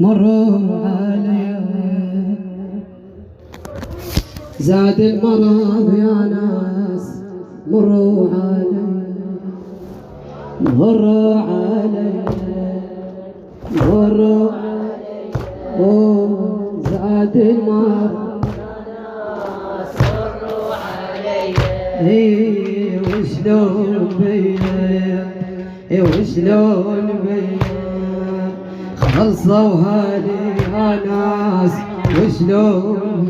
مروا علي زاد المرض يا ناس مروا علي مروا علي مروا زاد المرض مروا علي وشلون بيا وشلون بيا خلصوا هالي يا ناس وشلون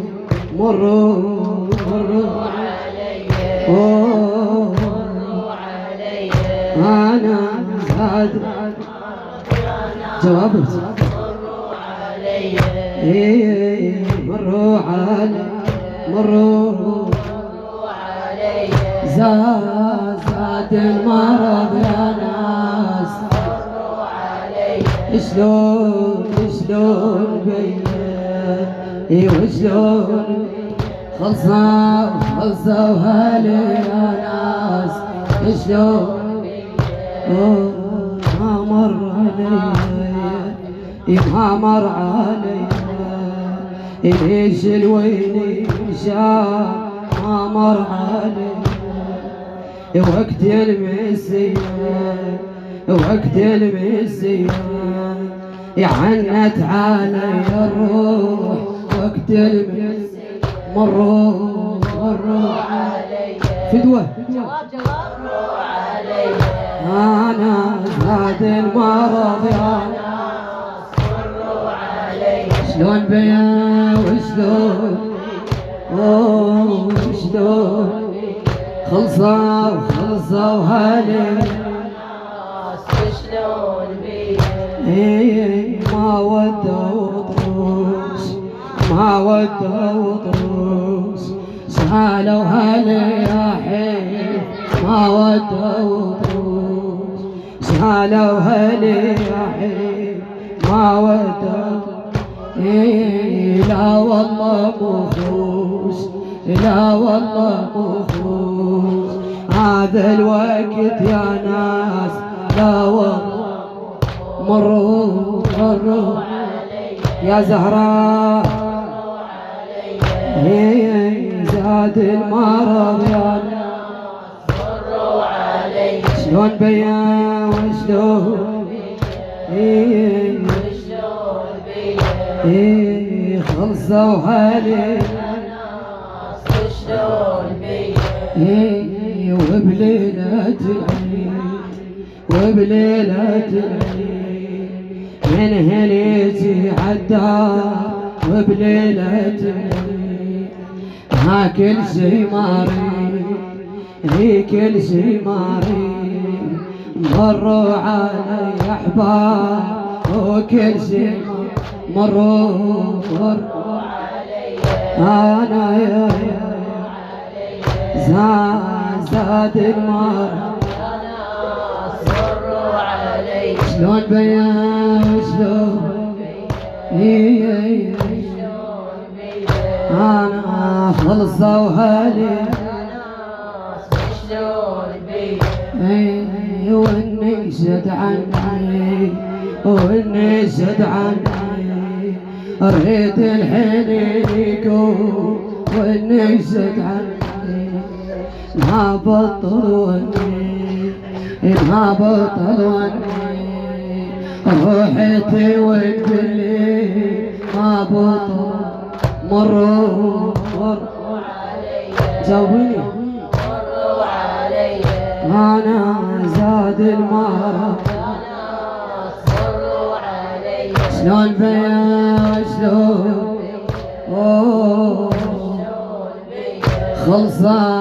مروا علي مروا علي انا زاد جوابت مروا علي مروا علي مروا علي زاد المرض يا ناس مروا علي شلون بيا وشلون خلصوا هالي يا ناس شلون ما مر علي ما مر علي ليش الويل شاف ما مر علي وقت المسيا عنت علي الروح وقت المسيا مروا علي فدوة مروا علي انا زاد المرض يا ناس مروا علي شلون بيا وشلون خلصوا هالي ناس شلون بيا ما ودوا طروس سالوا هالي يا حي ما ودوا طروس سالوا هالي يا حي ما ودوا لا والله مخوس لا والله مخوس هذا الوقت يا ناس لا والله مروا يا زهراء زاد المرض يا ناس مروا علي شلون بيا وشلون خلصوا هالي يا ناس شلون بيا وبليلة العيد من هنيتي عالدار وبليلة العيد ها كل شي ماري كل شي ماري مروا علي احباب وكل شي مروا علي انا يا زاد المرض شلون بيا شلون انا خلصوا هالي شلون بيا والنشد عني ريت الحين يكون والنشد عني ما بطلوني روحتي وتقلي ما بطل مروا علي جاوبني مروا علي انا زاد المرض مروا علي شلون بيا شلون خلصان